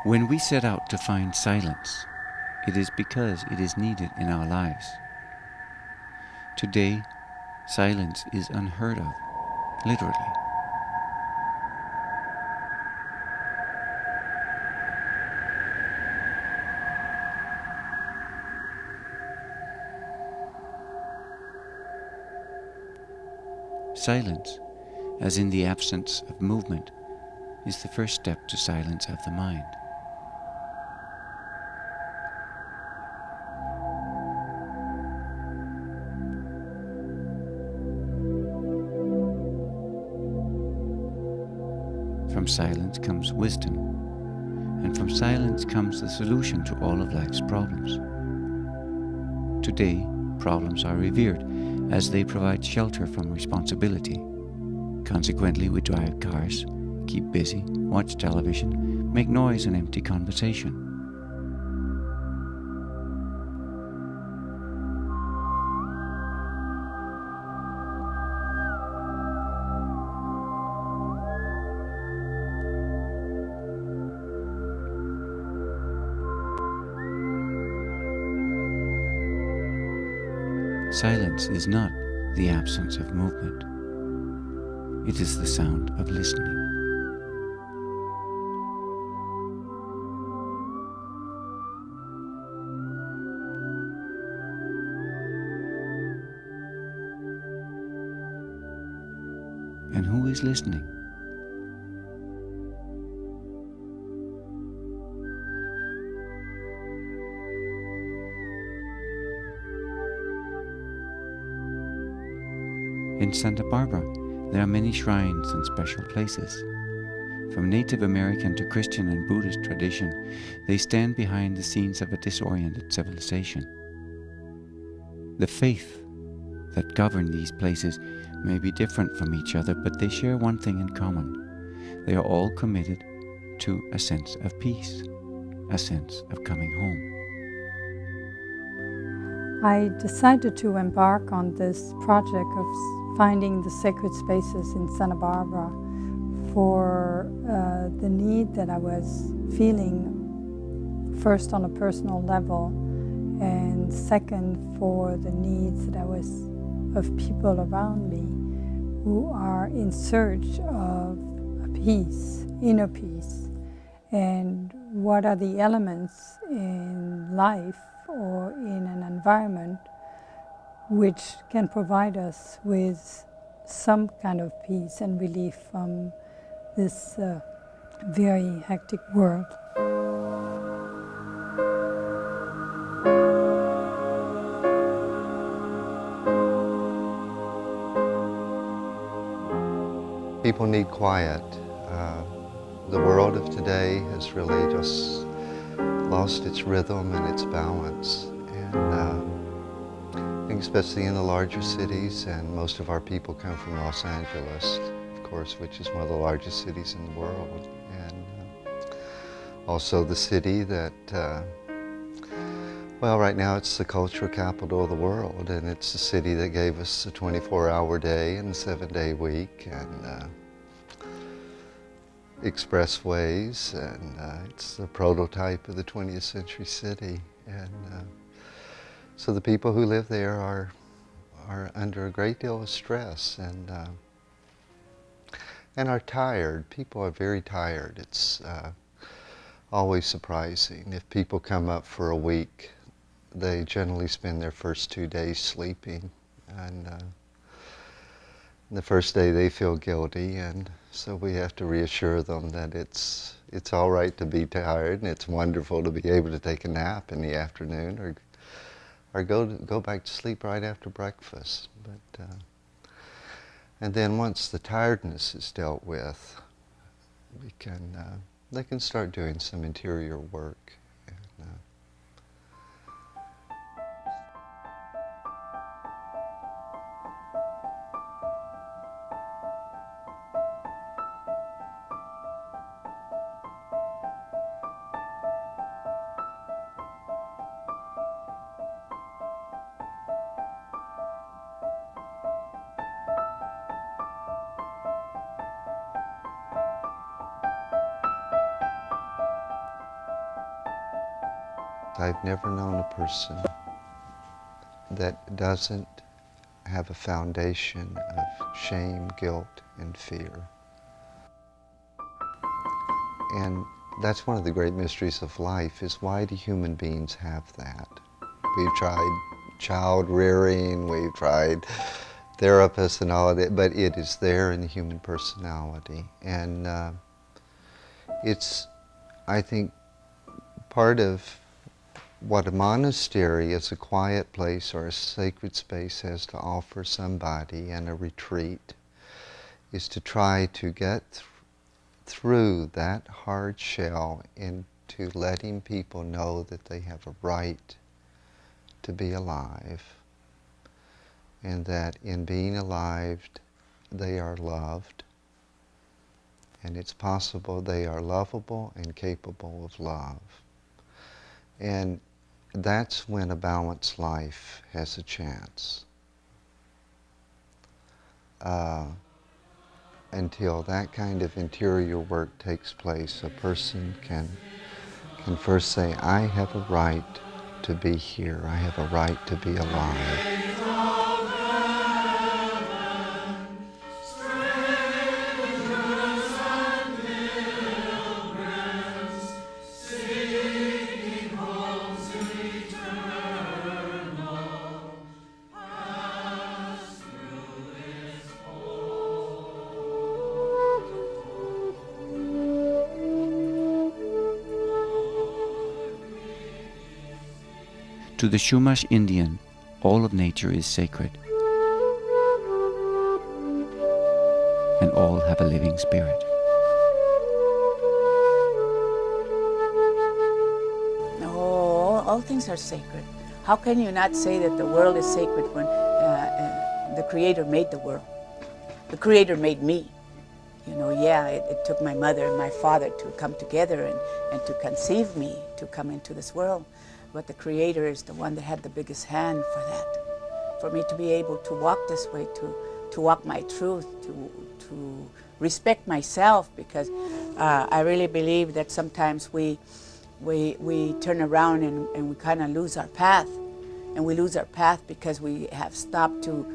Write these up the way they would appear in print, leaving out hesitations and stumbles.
When we set out to find silence, it is because it is needed in our lives. Today, silence is unheard of, literally. Silence, as in the absence of movement, is the first step to silence of the mind. From silence comes wisdom, and from silence comes the solution to all of life's problems. Today, problems are revered as they provide shelter from responsibility. Consequently, we drive cars, keep busy, watch television, make noise and empty conversation. Silence is not the absence of movement. It is the sound of listening. And who is listening? In Santa Barbara, there are many shrines and special places. From Native American to Christian and Buddhist tradition, they stand behind the scenes of a disoriented civilization. The faith that govern these places may be different from each other, but they share one thing in common. They are all committed to a sense of peace, a sense of coming home. I decided to embark on this project of finding the sacred spaces in Santa Barbara for the need that I was feeling, first on a personal level, and second for the needs that I was of people around me who are in search of peace, inner peace, and what are the elements in life or in an environment which can provide us with some kind of peace and relief from this very hectic world. People need quiet. The world of today has really just lost its rhythm and its balance. And I think especially in the larger cities, and most of our people come from Los Angeles, of course, which is one of the largest cities in the world. And also the city that, well, right now it's the cultural capital of the world, and it's the city that gave us a 24-hour day and a 7-day week, and expressways, and it's the prototype of the 20th century city. And so the people who live there are under a great deal of stress and are tired. People are very tired. It's always surprising. If people come up for a week, they generally spend their first 2 days sleeping, and the first day they feel guilty, and so we have to reassure them that it's all right to be tired, and it's wonderful to be able to take a nap in the afternoon, or go back to sleep right after breakfast. But and then once the tiredness is dealt with, they can start doing some interior work. I've never known a person that doesn't have a foundation of shame, guilt, and fear. And that's one of the great mysteries of life, is why do human beings have that? We've tried child rearing, we've tried therapists and all of that, but it is there in the human personality. And it's, I think, part of what a monastery as a quiet place or a sacred space has to offer somebody, and a retreat, is to try to get through that hard shell into letting people know that they have a right to be alive, and that in being alive they are loved, and it's possible they are lovable and capable of love. And that's when a balanced life has a chance. Until that kind of interior work takes place, a person can first say, I have a right to be here. I have a right to be alive. To the Chumash Indian, all of nature is sacred, and all have a living spirit. No, all things are sacred. How can you not say that the world is sacred when the Creator made the world? The Creator made me. You know, yeah, it took my mother and my father to come together and to conceive me, to come into this world. But the Creator is the one that had the biggest hand for that. For me to be able to walk this way, to walk my truth, to respect myself, because I really believe that sometimes we turn around and we kind of lose our path. And we lose our path because we have stopped to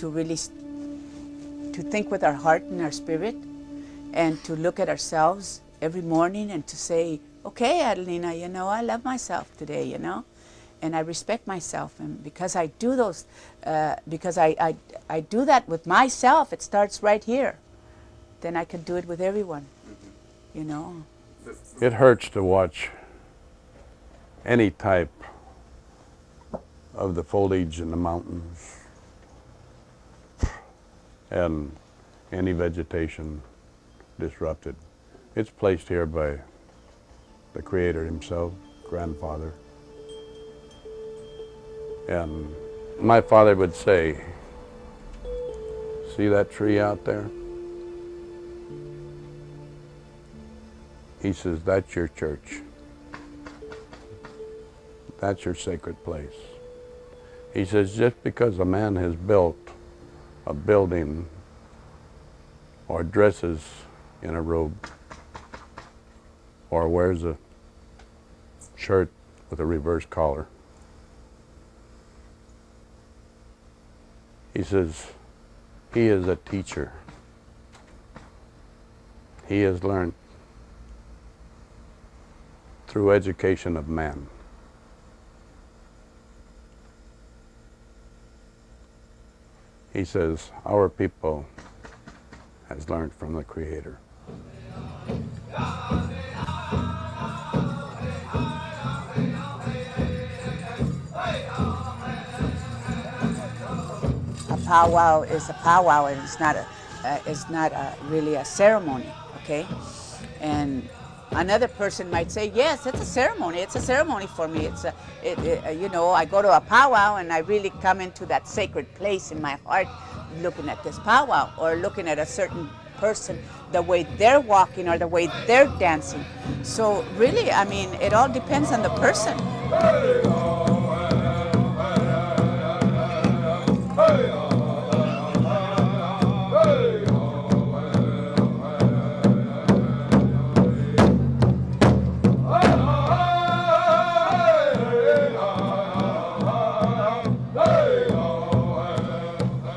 really to think with our heart and our spirit, and to look at ourselves every morning and to say, okay, Adelina, you know, I love myself today, you know, and I respect myself. And because I do those, because I do that with myself, it starts right here. Then I can do it with everyone, you know. It hurts to watch any type of the foliage in the mountains and any vegetation disrupted. It's placed here by the Creator himself, grandfather. And my father would say, see that tree out there? He says, that's your church. That's your sacred place. He says, just because a man has built a building or dresses in a robe or wears a shirt with a reverse collar, he says, he is a teacher. He has learned through education of man. He says, our people has learned from the Creator. A powwow is a powwow, and it's not really a ceremony, okay? And another person might say, yes, it's a ceremony. It's a ceremony for me. You know, I go to a powwow and I really come into that sacred place in my heart looking at this powwow, or looking at a certain person, the way they're walking or the way they're dancing. So really, I mean, it all depends on the person.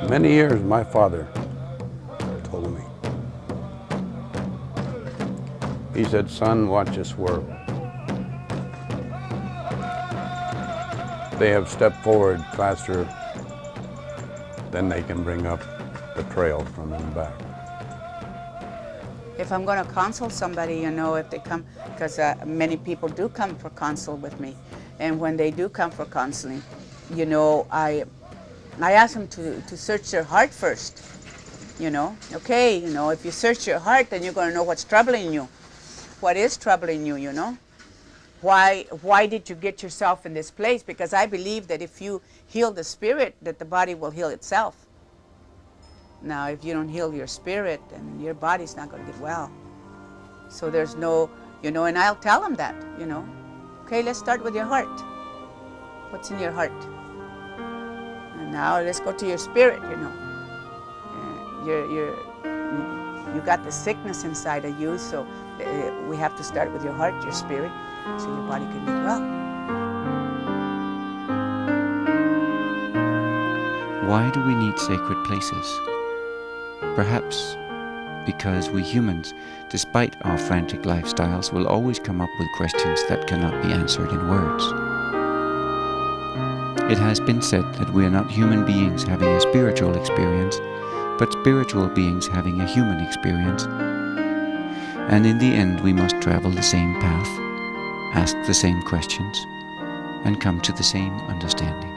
Many years my father told me. He said, son, watch this world. They have stepped forward faster than they can bring up the trail from them back. If I'm going to consult somebody, you know, if they come, because many people do come for consult with me, and when they do come for counseling, you know, I ask them to search their heart first, you know. Okay, you know, if you search your heart, then you're going to know what's troubling you. What is troubling you, you know? Why did you get yourself in this place? Because I believe that if you heal the spirit, that the body will heal itself. Now, if you don't heal your spirit, then your body's not going to get well. So there's no, you know, and I'll tell them that, you know. Okay, let's start with your heart. What's in your heart? And now let's go to your spirit, you know. You got the sickness inside of you, so we have to start with your heart, your spirit, so your body can get well. Why do we need sacred places? Perhaps because we humans, despite our frantic lifestyles, will always come up with questions that cannot be answered in words. It has been said that we are not human beings having a spiritual experience, but spiritual beings having a human experience. And in the end, we must travel the same path, ask the same questions, and come to the same understanding.